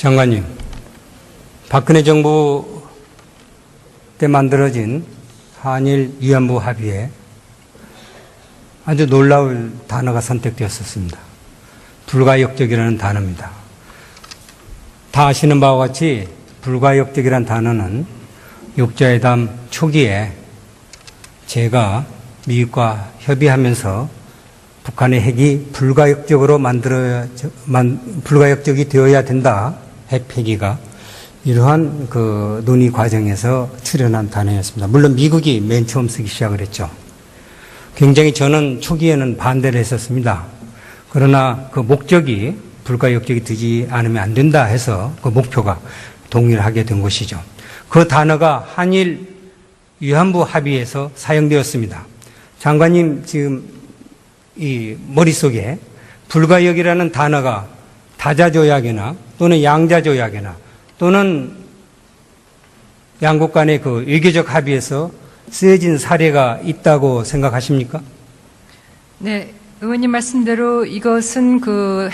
장관님, 박근혜 정부 때 만들어진 한일 위안부 합의에 아주 놀라울 단어가 선택되었었습니다. 불가역적이라는 단어입니다. 다 아시는 바와 같이 불가역적이라는 단어는 육자회담 초기에 제가 미국과 협의하면서 북한의 핵이 불가역적이 되어야 된다. 핵 폐기가 이러한 그 논의 과정에서 출현한 단어였습니다. 물론 미국이 맨 처음 쓰기 시작을 했죠. 굉장히 저는 초기에는 반대를 했었습니다. 그러나 그 목적이 불가역적이 되지 않으면 안 된다 해서 그 목표가 동의를 하게 된 것이죠. 그 단어가 한일 위안부 합의에서 사용되었습니다. 장관님 지금 이 머릿속에 불가역이라는 단어가 다자조약이나 또는 양자조약이나 또는 양국 간의 그 외교적 합의에서 쓰여진 사례가 있다고 생각하십니까? 네, 의원님 말씀대로 이것은 그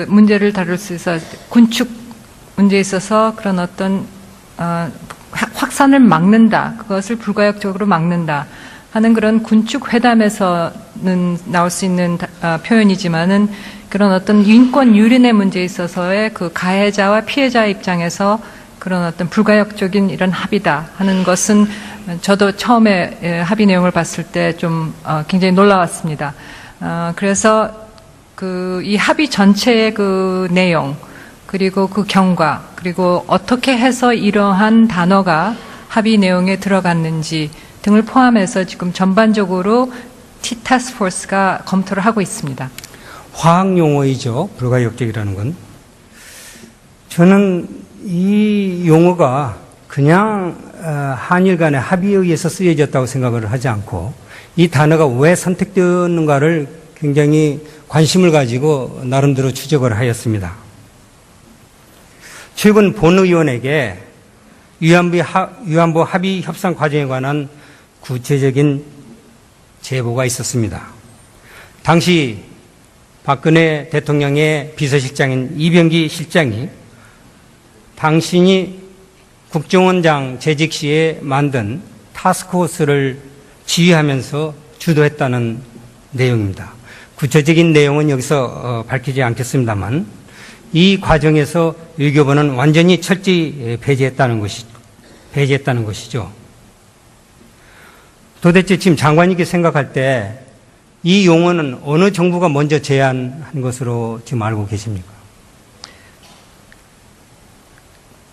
문제를 다룰 수 있어 군축 문제에 있어서 그런 어떤 확산을 막는다, 그것을 불가역적으로 막는다 하는 그런 군축 회담에서는 나올 수 있는 표현이지만은 그런 어떤 인권 유린의 문제에 있어서의 그 가해자와 피해자의 입장에서 그런 어떤 불가역적인 이런 합의다 하는 것은 저도 처음에 합의 내용을 봤을 때 좀 굉장히 놀라웠습니다. 그래서 이 합의 전체의 그 내용, 그리고 그 경과, 그리고 어떻게 해서 이러한 단어가 합의 내용에 들어갔는지 등을 포함해서 지금 전반적으로 T-타스크포스가 검토를 하고 있습니다. 화학 용어이죠. 불가역적이라는 건. 저는 이 용어가 그냥 한일 간의 합의에 의해서 쓰여졌다고 생각을 하지 않고 이 단어가 왜 선택되었는가를 굉장히 관심을 가지고 나름대로 추적을 하였습니다. 최근 본의원에게 위안부 합의 협상 과정에 관한 구체적인 제보가 있었습니다. 당시 박근혜 대통령의 비서실장인 이병기 실장이 당신이 국정원장 재직 시에 만든 타스크포스를 지휘하면서 주도했다는 내용입니다. 구체적인 내용은 여기서 밝히지 않겠습니다만 이 과정에서 외교부는 완전히 철저히 배제했다는 것이죠. 도대체 지금 장관님께 생각할 때 이 용어는 어느 정부가 먼저 제안한 것으로 지금 알고 계십니까?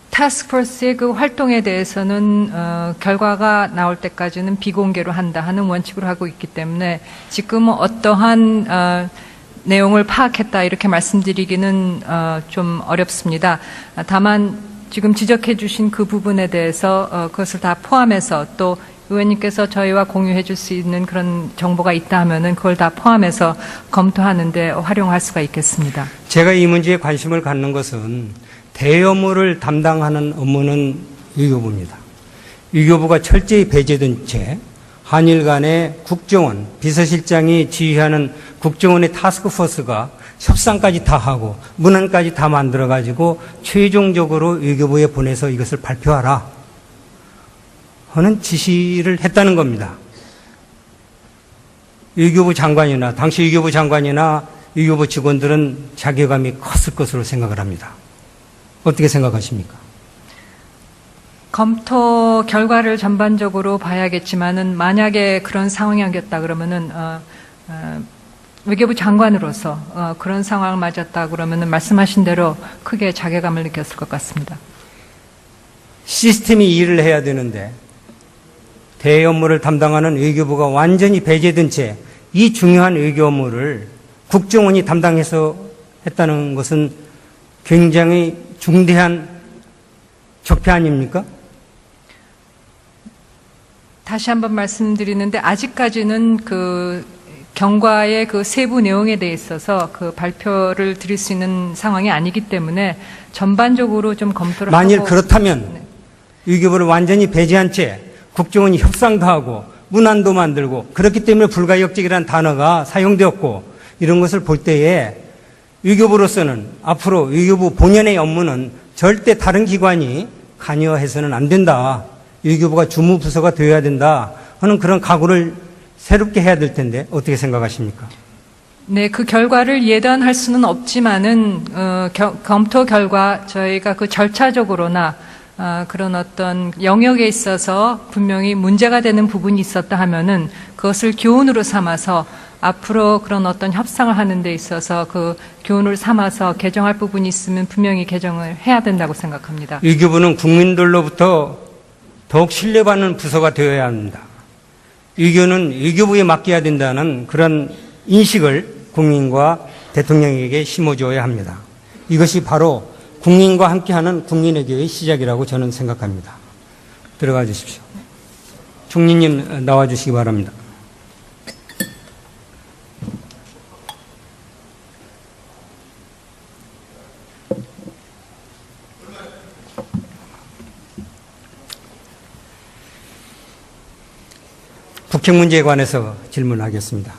타스크포스의 그 활동에 대해서는 결과가 나올 때까지는 비공개로 한다 하는 원칙으로 하고 있기 때문에 지금은 어떠한 내용을 파악했다 이렇게 말씀드리기는 좀 어렵습니다. 다만 지금 지적해 주신 그 부분에 대해서 그것을 다 포함해서 또 의원님께서 저희와 공유해 줄 수 있는 그런 정보가 있다 하면은 그걸 다 포함해서 검토하는 데 활용할 수가 있겠습니다. 제가 이 문제에 관심을 갖는 것은 대여물을 담당하는 업무는 외교부입니다. 외교부가 철저히 배제된 채 한일 간의 국정원, 비서실장이 지휘하는 국정원의 타스크포스가 협상까지 다 하고 문안까지 다 만들어가지고 최종적으로 외교부에 보내서 이것을 발표하라 하는 지시를 했다는 겁니다. 외교부 장관이나 당시 외교부 장관이나 외교부 직원들은 자괴감이 컸을 것으로 생각을 합니다. 어떻게 생각하십니까? 검토 결과를 전반적으로 봐야겠지만은 만약에 그런 상황이었다 그러면은 외교부 장관으로서 그런 상황을 맞았다 그러면은 말씀하신 대로 크게 자괴감을 느꼈을 것 같습니다. 시스템이 일을 해야 되는데 대외 업무를 담당하는 외교부가 완전히 배제된 채 이 중요한 외교 업무를 국정원이 담당해서 했다는 것은 굉장히 중대한 적폐 아닙니까? 다시 한번 말씀드리는데 아직까지는 그 경과의 그 세부 내용에 대해 있어서 그 발표를 드릴 수 있는 상황이 아니기 때문에 전반적으로 좀 검토를 만일 하고 그렇다면 네. 외교부를 완전히 배제한 채 국정원이 협상도 하고 문안도 만들고 그렇기 때문에 불가역적이라는 단어가 사용되었고 이런 것을 볼 때에 외교부로서는 앞으로 외교부 본연의 업무는 절대 다른 기관이 관여해서는 안 된다. 외교부가 주무부서가 되어야 된다 하는 그런 각오를 새롭게 해야 될 텐데 어떻게 생각하십니까? 네, 그 결과를 예단할 수는 없지만은 검토 결과 저희가 그 절차적으로나 그런 어떤 영역에 있어서 분명히 문제가 되는 부분이 있었다 하면은 그것을 교훈으로 삼아서 앞으로 그런 어떤 협상을 하는 데 있어서 그 교훈을 삼아서 개정할 부분이 있으면 분명히 개정을 해야 된다고 생각합니다. 외교부는 국민들로부터 더욱 신뢰받는 부서가 되어야 합니다. 외교는 외교부에 맡겨야 된다는 그런 인식을 국민과 대통령에게 심어줘야 합니다. 이것이 바로 국민과 함께하는 국민외교의 시작이라고 저는 생각합니다. 들어가 주십시오. 총리님 나와 주시기 바랍니다. 북핵 문제에 관해서 질문하겠습니다.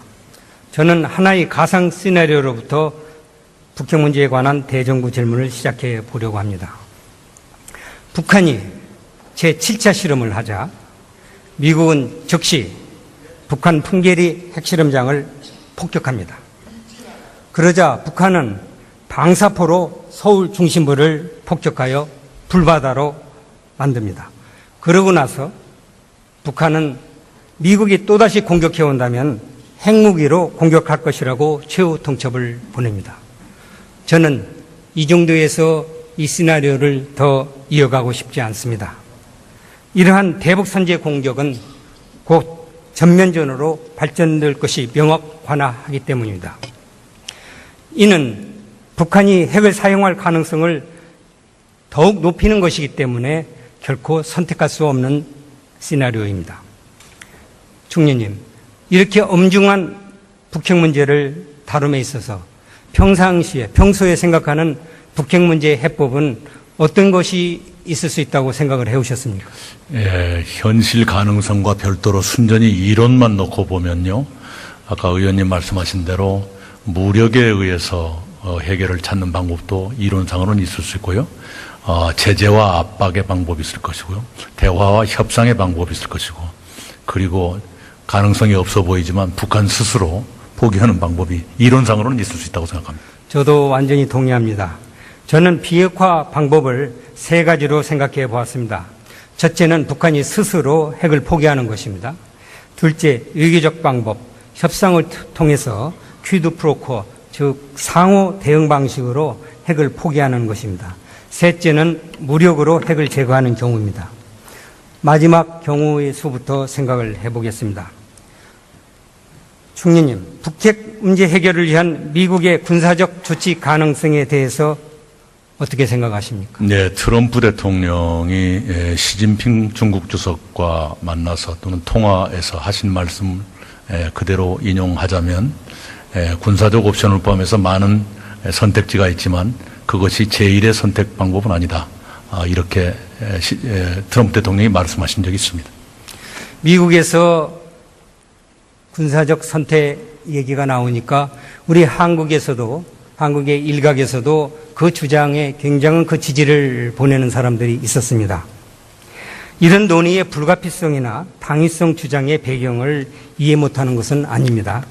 저는 하나의 가상 시나리오로부터 북핵 문제에 관한 대정부 질문을 시작해 보려고 합니다. 북한이 제7차 실험을 하자 미국은 즉시 북한 풍계리 핵실험장을 폭격합니다. 그러자 북한은 방사포로 서울 중심부를 폭격하여 불바다로 만듭니다. 그러고 나서 북한은 미국이 또다시 공격해 온다면 핵무기로 공격할 것이라고 최후 통첩을 보냅니다. 저는 이 정도에서 이 시나리오를 더 이어가고 싶지 않습니다. 이러한 대북 선제 공격은 곧 전면전으로 발전될 것이 명확하기 때문입니다. 이는 북한이 핵을 사용할 가능성을 더욱 높이는 것이기 때문에 결코 선택할 수 없는 시나리오입니다. 총리님, 이렇게 엄중한 북핵 문제를 다룸에 있어서 평소에 생각하는 북핵 문제의 해법은 어떤 것이 있을 수 있다고 생각을 해오셨습니까? 예, 현실 가능성과 별도로 순전히 이론만 놓고 보면요. 아까 의원님 말씀하신 대로 무력에 의해서 해결을 찾는 방법도 이론상으로는 있을 수 있고요. 제재와 압박의 방법이 있을 것이고요. 대화와 협상의 방법이 있을 것이고, 그리고 가능성이 없어 보이지만 북한 스스로 포기하는 방법이 이론상으로는 있을 수 있다고 생각합니다. 저도 완전히 동의합니다. 저는 비핵화 방법을 세 가지로 생각해 보았습니다. 첫째는 북한이 스스로 핵을 포기하는 것입니다. 둘째, 외교적 방법, 협상을 통해서 퀴드 프로코, 즉 상호 대응 방식으로 핵을 포기하는 것입니다. 셋째는 무력으로 핵을 제거하는 경우입니다. 마지막 경우의 수부터 생각을 해보겠습니다. 총리님, 북핵 문제 해결을 위한 미국의 군사적 조치 가능성에 대해서 어떻게 생각하십니까? 네, 트럼프 대통령이 시진핑 중국 주석과 만나서 또는 통화에서 하신 말씀 그대로 인용하자면 군사적 옵션을 포함해서 많은 선택지가 있지만 그것이 제1의 선택 방법은 아니다. 이렇게 트럼프 대통령이 말씀하신 적이 있습니다. 미국에서 군사적 선택 얘기가 나오니까 우리 한국의 일각에서도 그 주장에 굉장한 그 지지를 보내는 사람들이 있었습니다. 이런 논의의 불가피성이나 당위성 주장의 배경을 이해 못하는 것은 아닙니다.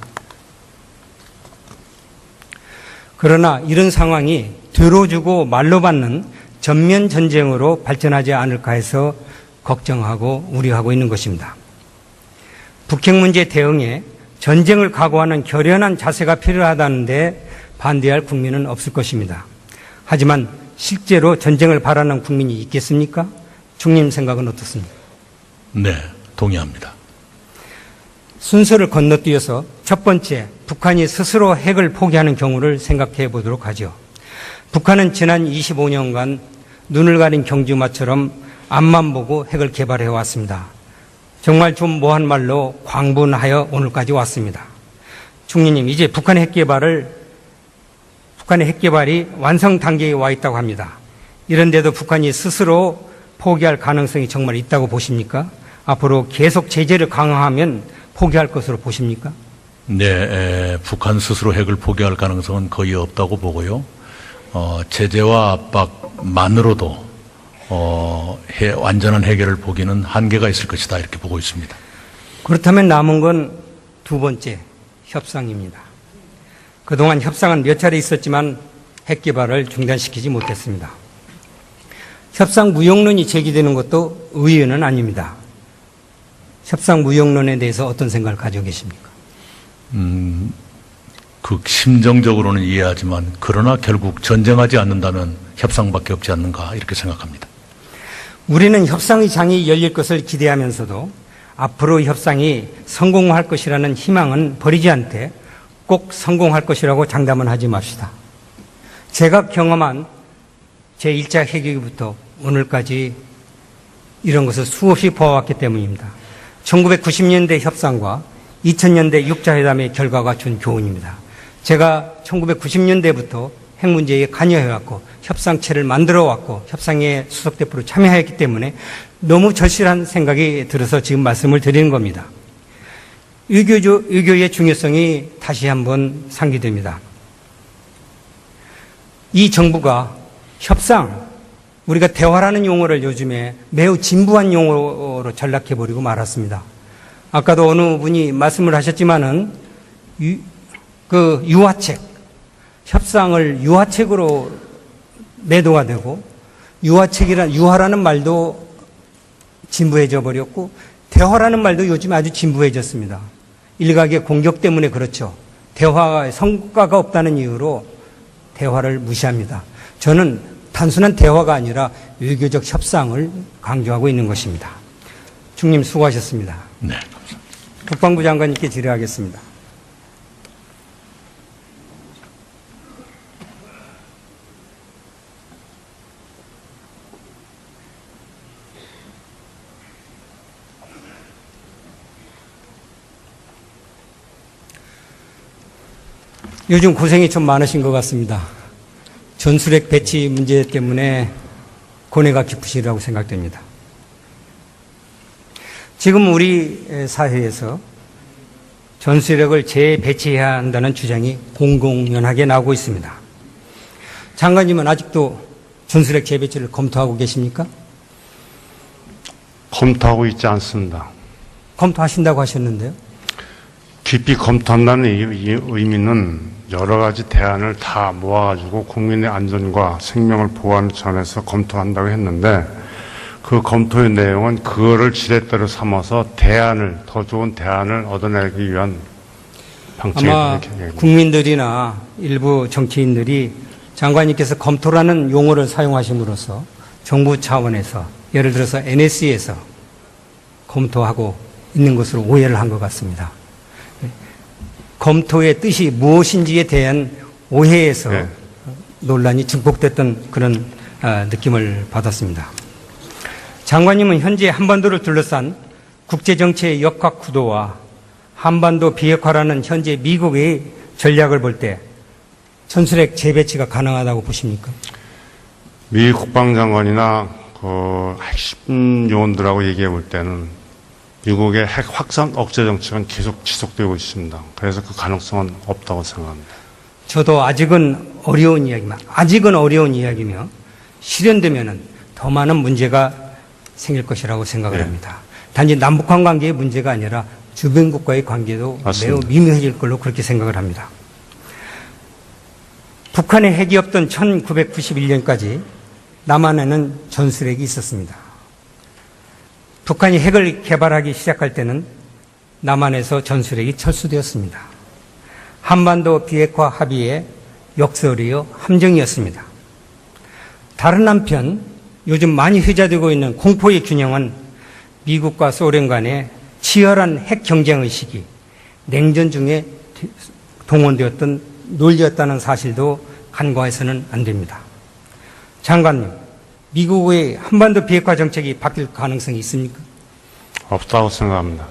그러나 이런 상황이 뒤로 주고 말로 받는 전면 전쟁으로 발전하지 않을까 해서 걱정하고 우려하고 있는 것입니다. 북핵 문제 대응에 전쟁을 각오하는 결연한 자세가 필요하다는데 반대할 국민은 없을 것입니다. 하지만 실제로 전쟁을 바라는 국민이 있겠습니까? 총리님 생각은 어떻습니까? 네, 동의합니다. 순서를 건너뛰어서 첫 번째, 북한이 스스로 핵을 포기하는 경우를 생각해 보도록 하죠. 북한은 지난 25년간 눈을 가린 경주마처럼 앞만 보고 핵을 개발해 왔습니다. 정말 좀 뭐한 말로 광분하여 오늘까지 왔습니다. 총리님, 이제 북한의 핵개발이 완성 단계에 와 있다고 합니다. 이런데도 북한이 스스로 포기할 가능성이 정말 있다고 보십니까? 앞으로 계속 제재를 강화하면 포기할 것으로 보십니까? 북한 스스로 핵을 포기할 가능성은 거의 없다고 보고요. 제재와 압박만으로도 완전한 해결을 보기는 한계가 있을 것이다 이렇게 보고 있습니다. 그렇다면 남은 건 두 번째, 협상입니다. 그동안 협상은 몇 차례 있었지만 핵 개발을 중단시키지 못했습니다. 협상 무용론이 제기되는 것도 의외는 아닙니다. 협상 무용론에 대해서 어떤 생각을 가지고 계십니까? 그 심정적으로는 이해하지만 그러나 결국 전쟁하지 않는다면 협상밖에 없지 않는가 이렇게 생각합니다. 우리는 협상의 장이 열릴 것을 기대하면서도 앞으로 협상이 성공할 것이라는 희망은 버리지 않되 꼭 성공할 것이라고 장담은 하지 맙시다. 제가 경험한 제1차 핵위기부터 오늘까지 이런 것을 수없이 보아왔기 때문입니다. 1990년대 협상과 2000년대 6자 회담의 결과가 준 교훈입니다. 제가 1990년대부터 핵 문제에 관여해왔고 협상체를 만들어왔고 협상에 수석대표로 참여했기 때문에 너무 절실한 생각이 들어서 지금 말씀을 드리는 겁니다. 외교의 중요성이 다시 한번 상기됩니다. 이 정부가 협상, 우리가 대화라는 용어를 요즘에 매우 진부한 용어로 전락해버리고 말았습니다. 아까도 어느 분이 말씀을 하셨지만은 유화책, 협상을 유화책으로 매도가 되고 유화라는 말도 진부해져 버렸고 대화라는 말도 요즘 아주 진부해졌습니다. 일각의 공격 때문에 그렇죠. 대화의 성과가 없다는 이유로 대화를 무시합니다. 저는 단순한 대화가 아니라 외교적 협상을 강조하고 있는 것입니다. 총님 수고하셨습니다. 네, 감사합니다. 국방부 장관님께 질의하겠습니다. 요즘 고생이 좀 많으신 것 같습니다. 전술핵 배치 문제 때문에 고뇌가 깊으시리라고 생각됩니다. 지금 우리 사회에서 전술핵을 재배치해야 한다는 주장이 공공연하게 나오고 있습니다. 장관님은 아직도 전술핵 재배치를 검토하고 계십니까? 검토하고 있지 않습니다. 검토하신다고 하셨는데요. 깊이 검토한다는 의미는 여러 가지 대안을 다 모아가지고 국민의 안전과 생명을 보호하는 차원에서 검토한다고 했는데 그 검토의 내용은 그거를 지렛대로 삼아서 더 좋은 대안을 얻어내기 위한 방침이 아마 국민들이나 일부 정치인들이 장관님께서 검토라는 용어를 사용하심으로써 정부 차원에서 예를 들어서 NSC에서 검토하고 있는 것으로 오해를 한 것 같습니다. 검토의 뜻이 무엇인지에 대한 오해에서 네. 논란이 증폭됐던 그런 느낌을 받았습니다. 장관님은 현재 한반도를 둘러싼 국제정치의 역학 구도와 한반도 비핵화라는 현재 미국의 전략을 볼 때 전술핵 재배치가 가능하다고 보십니까? 미 국방장관이나 그 핵심 요원들하고 얘기해 볼 때는 미국의 핵 확산 억제 정책은 계속 지속되고 있습니다. 그래서 그 가능성은 없다고 생각합니다. 저도 아직은 어려운 이야기며 실현되면은 더 많은 문제가 생길 것이라고 생각을 네. 합니다. 단지 남북한 관계의 문제가 아니라 주변국과의 관계도 맞습니다. 매우 미묘해질 걸로 그렇게 생각을 합니다. 북한의 핵이 없던 1991년까지 남한에는 전술핵이 있었습니다. 북한이 핵을 개발하기 시작할 때는 남한에서 전술핵이 철수되었습니다. 한반도 비핵화 합의의 역설이요 함정이었습니다. 다른 한편 요즘 많이 회자되고 있는 공포의 균형은 미국과 소련 간의 치열한 핵 경쟁의식이 냉전 중에 동원되었던 논리였다는 사실도 간과해서는 안 됩니다. 장관님, 미국의 한반도 비핵화 정책이 바뀔 가능성이 있습니까? 없다고 생각합니다.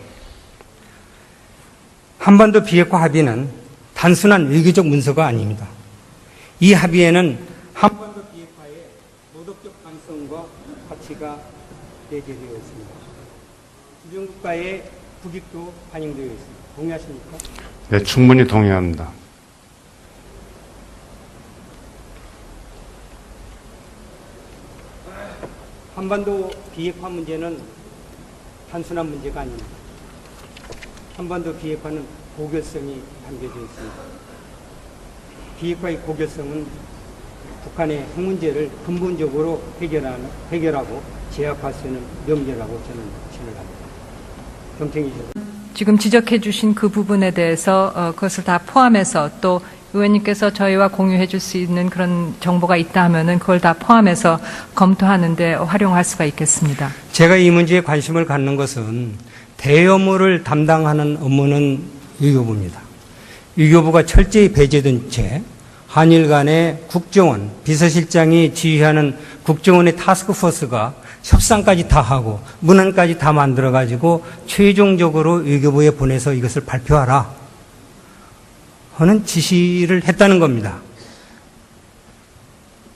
한반도 비핵화 합의는 단순한 외교적 문서가 아닙니다. 이 합의에는 한반도 비핵화의 도덕적 가능성과 가치가 내재되어 있습니다. 주변국가의 국익도 반영되어 있습니다. 동의하십니까? 네, 충분히 동의합니다. 한반도 비핵화 문제는 단순한 문제가 아닙니다. 한반도 비핵화는 고결성이 담겨져 있습니다. 비핵화의 고결성은 북한의 핵 문제를 근본적으로 해결하고 제압할 수 있는 명제라고 저는 생각합니다. 경청해 주셔서. 지금 지적해 주신 그 부분에 대해서 그것을 다 포함해서 또 의원님께서 저희와 공유해 줄 수 있는 그런 정보가 있다 하면은 그걸 다 포함해서 검토하는데 활용할 수가 있겠습니다. 제가 이 문제에 관심을 갖는 것은 대업무를 담당하는 업무는 외교부입니다. 외교부가 철저히 배제된 채 한일 간의 국정원, 비서실장이 지휘하는 국정원의 타스크포스가 협상까지 다 하고 문안까지 다 만들어가지고 최종적으로 외교부에 보내서 이것을 발표하라 하는 지시를 했다는 겁니다.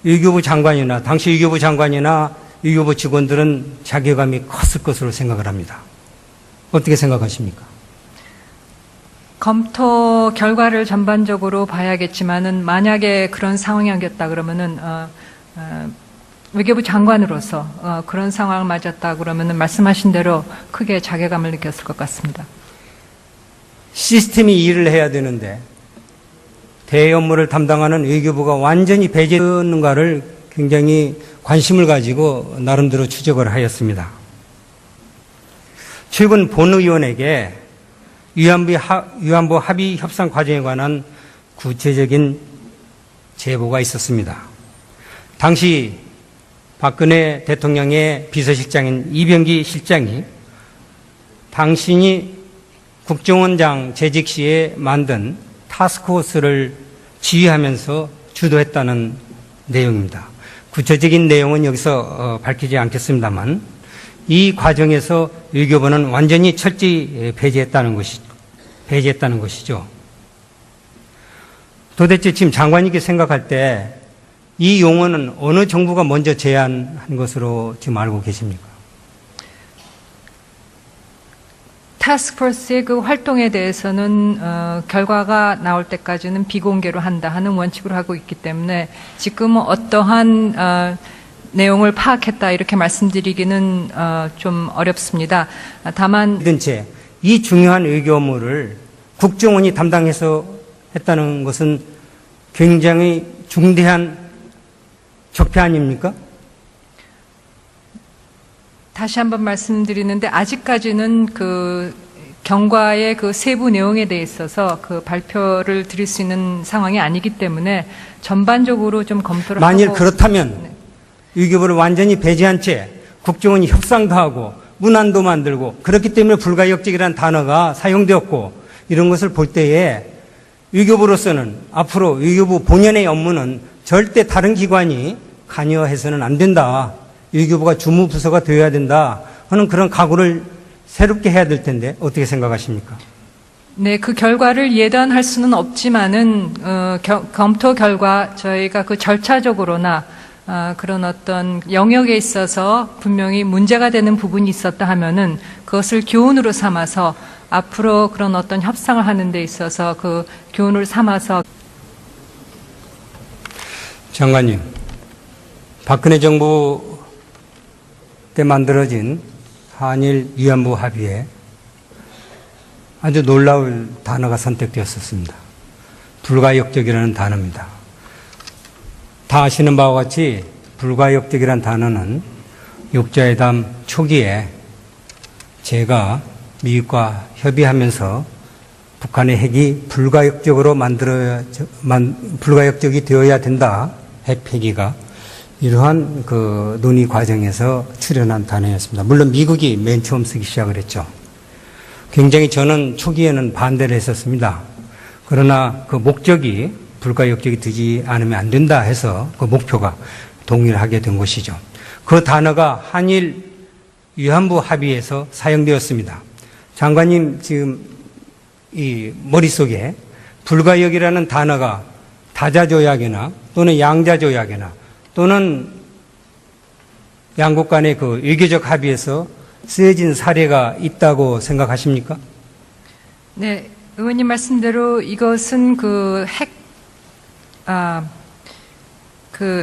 외교부 장관이나 당시 외교부 장관이나 외교부 직원들은 자괴감이 컸을 것으로 생각을 합니다. 어떻게 생각하십니까? 검토 결과를 전반적으로 봐야겠지만은 만약에 그런 상황이었다 그러면은 외교부 장관으로서 그런 상황을 맞았다 그러면은 말씀하신 대로 크게 자괴감을 느꼈을 것 같습니다. 시스템이 일을 해야 되는데 대업무를 담당하는 외교부가 완전히 배제되는가를 굉장히 관심을 가지고 나름대로 추적을 하였습니다. 최근 본의원에게 위안부 합의 협상 과정에 관한 구체적인 제보가 있었습니다. 당시 박근혜 대통령의 비서실장인 이병기 실장이 당신이 국정원장 재직 시에 만든 타스크포스를 지휘하면서 주도했다는 내용입니다. 구체적인 내용은 여기서 밝히지 않겠습니다만 이 과정에서 외교부는 완전히 철저히 배제했다는 것이죠. 도대체 지금 장관님께 생각할 때 이 용어는 어느 정부가 먼저 제안한 것으로 지금 알고 계십니까? 타스크포스의 그 활동에 대해서는 결과가 나올 때까지는 비공개로 한다 하는 원칙으로 하고 있기 때문에 지금 어떠한 내용을 파악했다 이렇게 말씀드리기는 좀 어렵습니다. 다만 이 중요한 외교 업무를 국정원이 담당해서 했다는 것은 굉장히 중대한 적폐 아닙니까? 다시 한번 말씀드리는데 아직까지는 그 경과의 그 세부 내용에 대해 있어서 그 발표를 드릴 수 있는 상황이 아니기 때문에 전반적으로 좀 검토를 만일 하고 그렇다면 네. 외교부를 완전히 배제한 채 국정원이 협상도 하고 문안도 만들고 그렇기 때문에 불가역적이라는 단어가 사용되었고 이런 것을 볼 때에 외교부로서는 앞으로 외교부 본연의 업무는 절대 다른 기관이 관여해서는 안 된다. 외교부가 주무부서가 되어야 된다 하는 그런 각오를 새롭게 해야 될 텐데 어떻게 생각하십니까? 네, 그 결과를 예단할 수는 없지만은 검토 결과 저희가 그 절차적으로나 그런 어떤 영역에 있어서 분명히 문제가 되는 부분이 있었다 하면은 그것을 교훈으로 삼아서 앞으로 그런 어떤 협상을 하는 데 있어서 그 교훈을 삼아서 장관님, 박근혜 정부 때 만들어진 한일 위안부 합의에 아주 놀라울 단어가 선택되었었습니다. 불가역적이라는 단어입니다. 다 아시는 바와 같이 불가역적이라는 단어는 육자회담 초기에 제가 미국과 협의하면서 북한의 핵이 불가역적이 되어야 된다. 핵 폐기가 이러한 그 논의 과정에서 출연한 단어였습니다. 물론 미국이 맨 처음 쓰기 시작을 했죠. 굉장히 저는 초기에는 반대를 했었습니다. 그러나 그 목적이 불가역적이 되지 않으면 안 된다 해서 그 목표가 동일하게 된 것이죠. 그 단어가 한일 위안부 합의에서 사용되었습니다. 장관님 지금 이 머릿속에 불가역이라는 단어가 다자조약이나 또는 양자조약이나 또는 양국 간의 그 외교적 합의에서 쓰여진 사례가 있다고 생각하십니까? 네, 의원님 말씀대로 이것은 그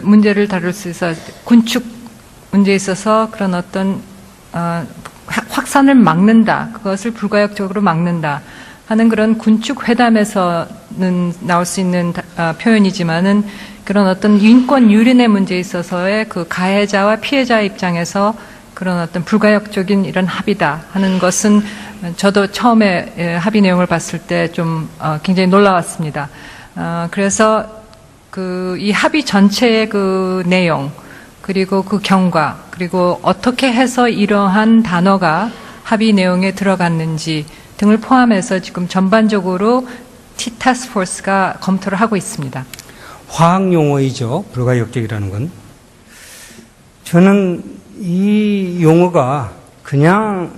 문제를 다룰 수 있어 군축 문제에 있어서 그런 어떤 확산을 막는다, 그것을 불가역적으로 막는다 하는 그런 군축 회담에서는 나올 수 있는 표현이지만은 그런 어떤 인권 유린의 문제에 있어서의 그 가해자와 피해자 입장에서 그런 어떤 불가역적인 이런 합의다 하는 것은 저도 처음에 합의 내용을 봤을 때 좀 굉장히 놀라웠습니다. 그래서 이 합의 전체의 그 내용, 그리고 그 경과, 그리고 어떻게 해서 이러한 단어가 합의 내용에 들어갔는지 등을 포함해서 지금 전반적으로 T-타스크포스가 검토를 하고 있습니다. 화학 용어이죠. 불가역적이라는 건. 저는 이 용어가 그냥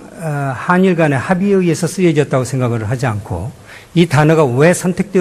한일 간의 합의에 의해서 쓰여졌다고 생각을 하지 않고 이 단어가 왜 선택되었는지